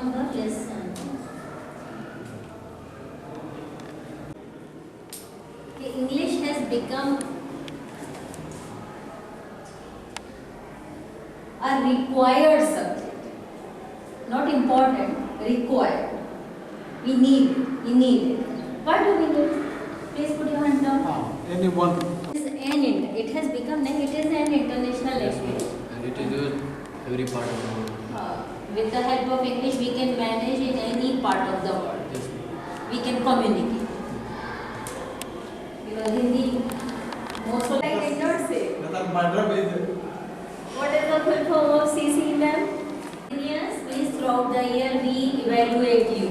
on the lesson. English has become a required subject, not important, required. We need it. What do we need? Please put your hand down. Anyone. It has become it is an international language. And it is used every part of the world. With the help of English, we can manage in any part of the world. Yes. We can communicate. Because Hindi, most of I did not say. What is the full form of CC, ma'am? Yes, means throughout the year we evaluate you.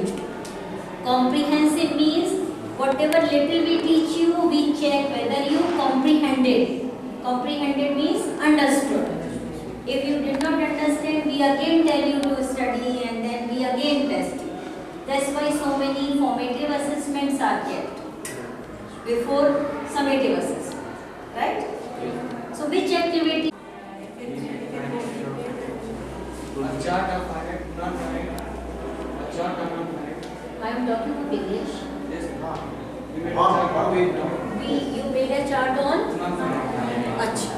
Comprehensive means whatever little we teach you, we check whether you comprehended. Comprehended means understood. If you did not understand, we again tell you to study and then we again test you. That's why so many formative assessments are kept before summative assessment. Right? Yes. So which activity? A chart of correct, not correct. A chart of not correct. I am talking of English. Yes, you made a chart. You made a chart on? Not correct. Acha.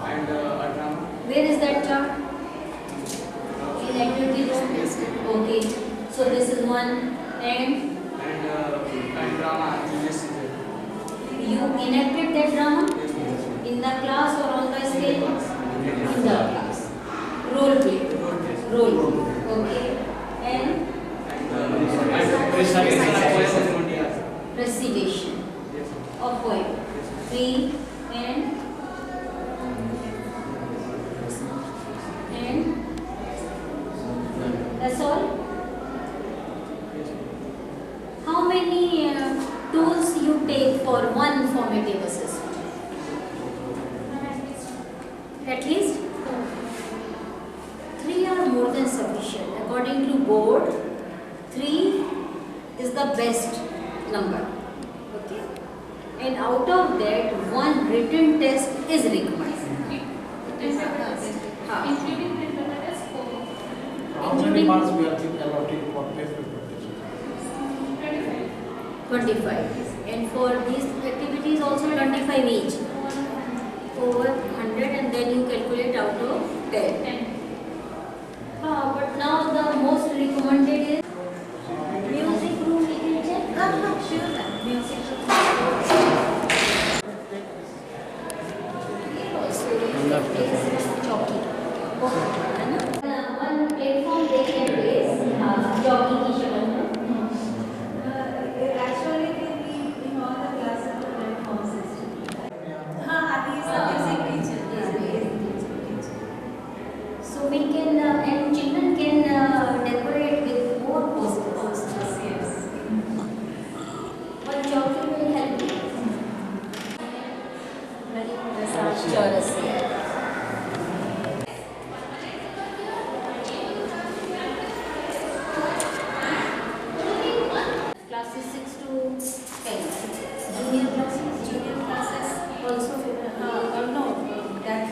And a drama. Where is that chart? In activity room? Okay. So this is one and And drama. Yes, you enacted that drama? In the class or on the stage? In the class. Role play. Role play. Okay. And recitation of poem. 3 and that's all. How many tools you take for one formative assessment? At least 3 are more than sufficient. According to board, 3 is the best number. Okay? And out of that, 1 written test is required. how many marks we are allotting for paper preparation? 25. And for these activities also 25 each. Over 100 and then you calculate out of 10. But now the most recommended is music room. We can check. Sure. Music room. Chalky. One platform they can raise jockey की शक्ल में. Actually, it will be in all the classes of the platform system. He is a basic teacher. So we can and children can decorate with more posters. Yes. But jockey will help you. Chorus. Classes 6 to 10. Junior classes also. No, that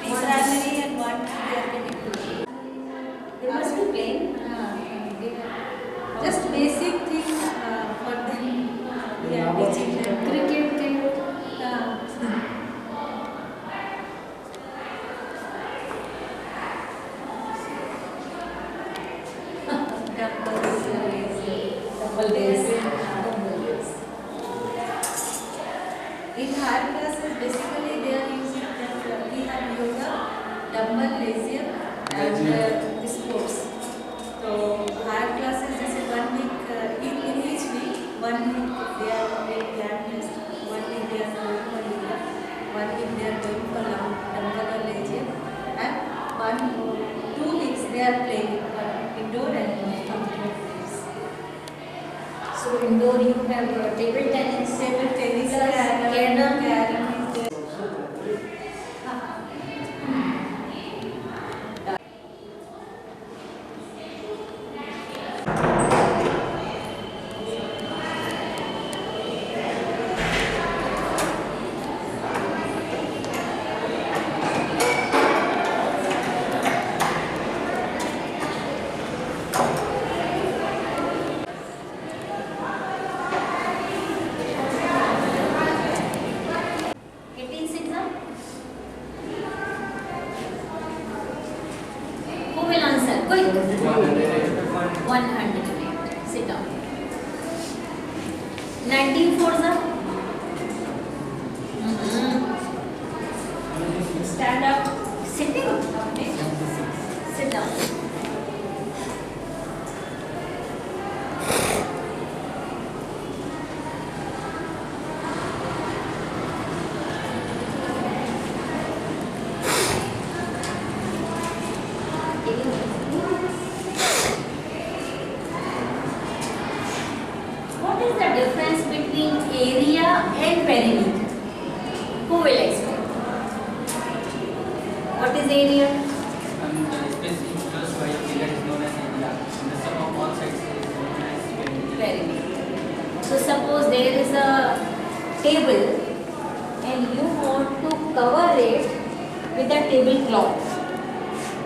primary and one they are getting to. They must be playing. Just basic things for them. We are teaching them. Cricket. Double days. In higher classes, basically they are using that we have yoga, dumbbell, lazier, and sports. So higher classes, this is 1 week. In each week, 1 week they are doing land test, 1 week they are going for yoga, 1 week they are going for dumbbell or lazier, and 2 weeks they are playing indoor and outdoor games. So indoor you have table tennis, Carom. 19 fours are? Stand up. Sitting? Sit down. What is the difference between area and perimeter? Who will explain? What is area? And the space enclosed by a figure is known as area. And the sum of all sides is known as perimeter. Perimeter. So suppose there is a table and you want to cover it with a tablecloth.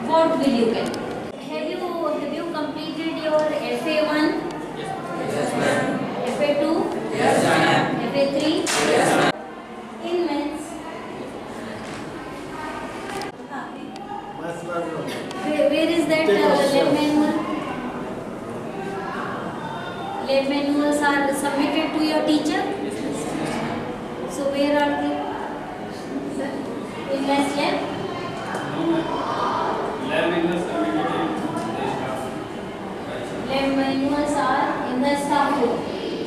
What will you get? Have you completed your FA1? Yes, ma'am. FA2? Yes, ma'am. FA3? Yes, ma'am. In maths, where is that lab manual? Lab manuals are submitted to your teacher. So where are they? In maths lab? Lab manuals are in the staff room.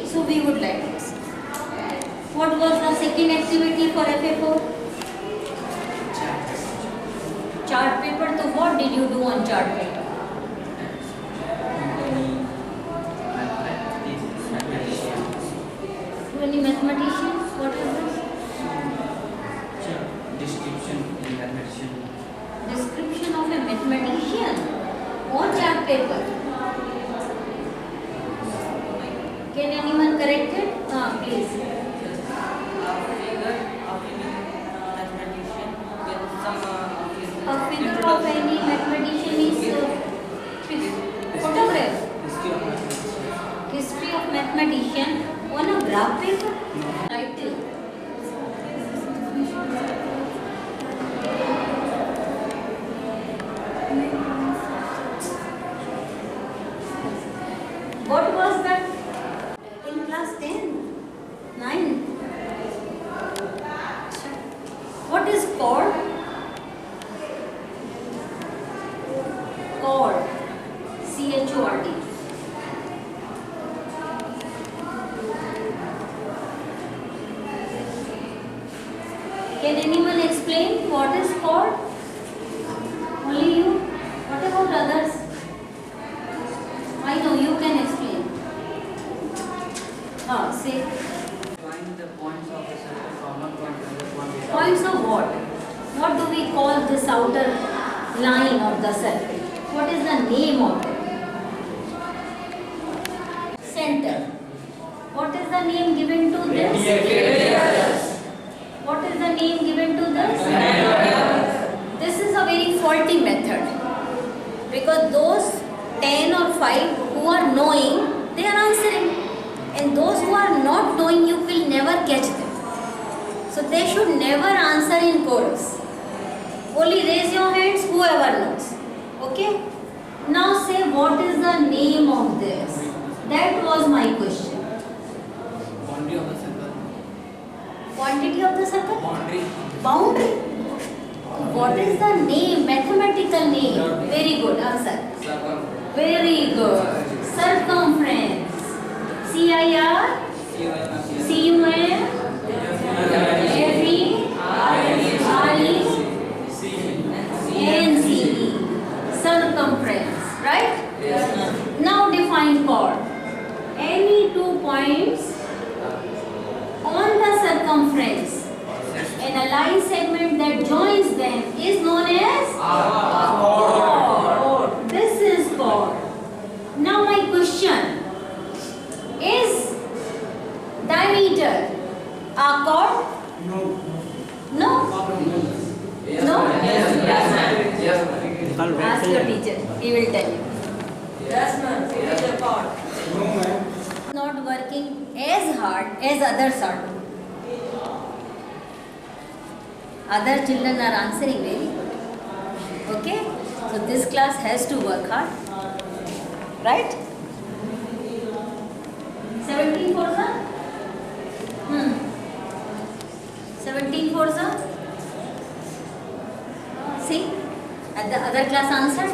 So we would like this. What was the second activity for FA4? Chart paper. So what did you do on chart paper? To any mathematicians? What is this? Description in mathematician. Description of a mathematician on chart paper. Can anyone correct it? Please. A figure of any mathematician is photograph. History of mathematician on a graph paper. Title. What was that in class 10? 9? What is chord? Chord. CHORD. Can anyone explain what is chord? Only you? What about others? I know you can explain. Say. Find the points of a circle from one point to another point. Points of what? What do we call this outer line of the circle? What is the name of it? Center. What is the name given to this? Radius. What is the name given to this? This is a very faulty method. Because those 10 or 5 who are knowing, they are answering. And those who are not knowing, you will never catch them. So they should never answer in chorus. Only raise your hands whoever knows. Okay? Now say what is the name of this? That was my question. Boundary of the circle. Quantity of the circle? Boundary. Boundary. What is the name? Mathematical name. Very good answer. Circle. Very good. Circumference. CIR, CUM, FE, RE, NCE. Circumference. Right? Now define chord. Any 2 points on the circumference and a line segment that joins them is known as chord. This is chord. Now my question is diameter a chord? No. No? No? Ask your teacher. He will tell you. Yes, ma'am. It is a chord. Not working as hard as others are doing. Other children are answering very good. Okay? So this class has to work hard. Right? 17 for the the other class answered?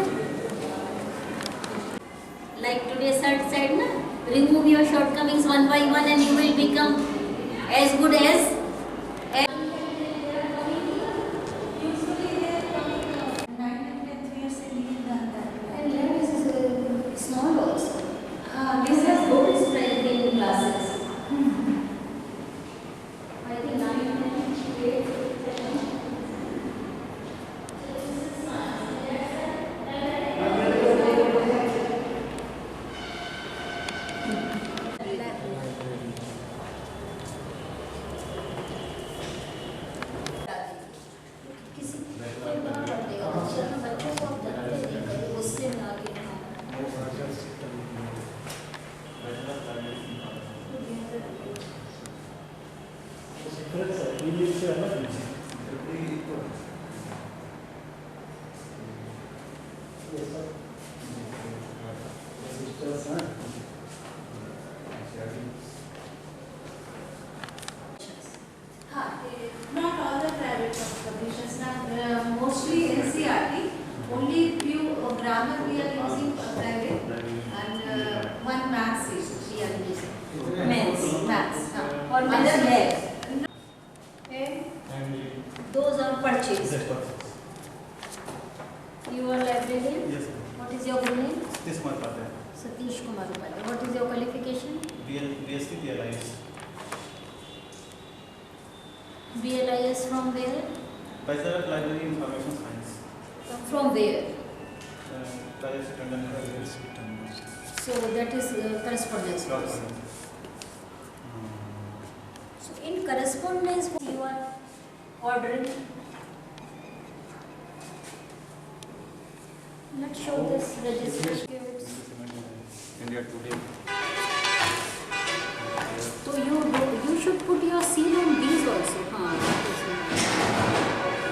Like today sir said, na? Remove your shortcomings one by one and you will become as good as. Usually they are coming 9 and 10th year से लिए जाता है. And learn is small also. This This has is good strength in classes. I think 9, 10, 8, 7. किसी कोई बड़ा कर देगा बच्चों को आप जानते नहीं कभी गुस्से में आके not all the private publishers. Mostly NCERT. Only few grammar we are using private, and one maths is we are using. Maths. और maths lab. And Those are purchased. You are librarian? Yes, What is your good name? this month आता है. Satish Kumar Upadhyay. What is your qualification? BSc PLIS. BLIS from where? Bachelor of Library Information Science. From where? College London. So that is correspondence course. So in correspondence you are ordering. Let's show this registration. India Today. So you should put your seal on these also. हाँ, that is nice.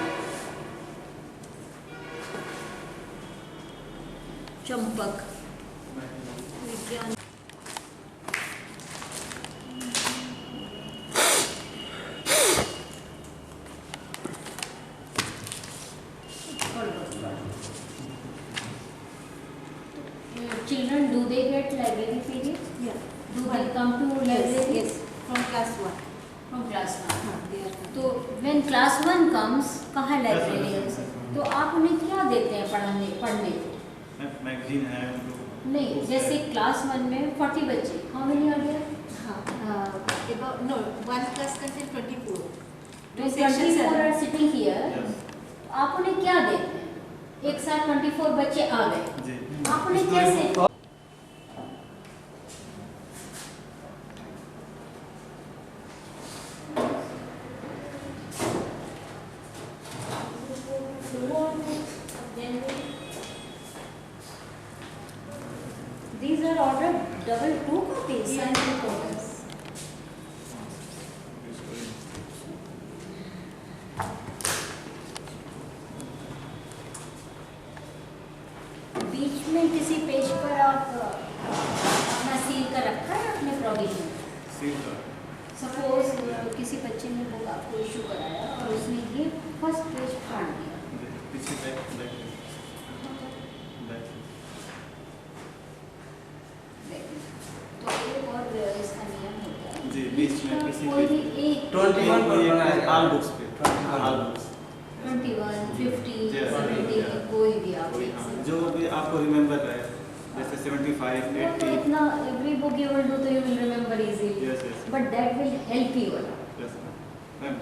Champak विज्ञान Children, do they get library period? yeah, Do they come to library? yes, from class 1. From class 1. They are तो when class 1 comes, कहाँ library है? Yes, sir. तो आप उन्हें क्या देते हैं पढ़ने को? मैगजीन है. नहीं, जैसे क्लास 1 में 40 बच्चे, how many are there? about no, one class contains 24. तो sections 24 are are sitting here. Yes. तो आप उन्हें क्या देते हैं? एक साथ 24 बच्चे आ गए. जी. आप उन्हें कैसे? These are ordered double 2 copies. Yeah, 2 copies. बीच में किसी पेज पर आप अपना सील का रखा है अपने प्रोविजन. सपोज किसी बच्चे ने बुक आपको इशू कराया और उसने ये फर्स्ट पेज फाड़ दिया. पीछे बैक. तो एक और इसका नियम होता है. जी, बीच में किसी कोई भी पे एक 21 पर बनाया ऑल बुक्स पे. All books. 21, 50, Yes. 70 कोई भी आप कोई लिख हाँ, सकते जो भी आपको रिमेम्बर है, जैसे 75, हो. वो तो 80. इतना every book you will do तो you will remember easily. Yes, yes. But that will help you a lot. Yes, ma'am,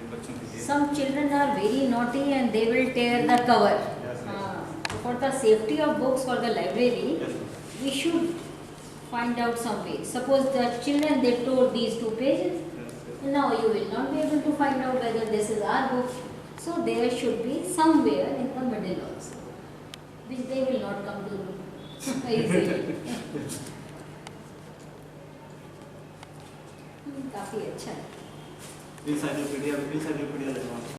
ये बच्चों के लिए. Some children are very naughty and they will tear the cover. Yes, yes. For the safety of books for the library, Yes, we should find out some way. Suppose the children they tore these 2 pages. yes, yes. Now you will not be able to find out whether this is our book. So there should be somewhere in the middle also, which they will not come to know easily. काफी अच्छा है. Encyclopedia लगवा.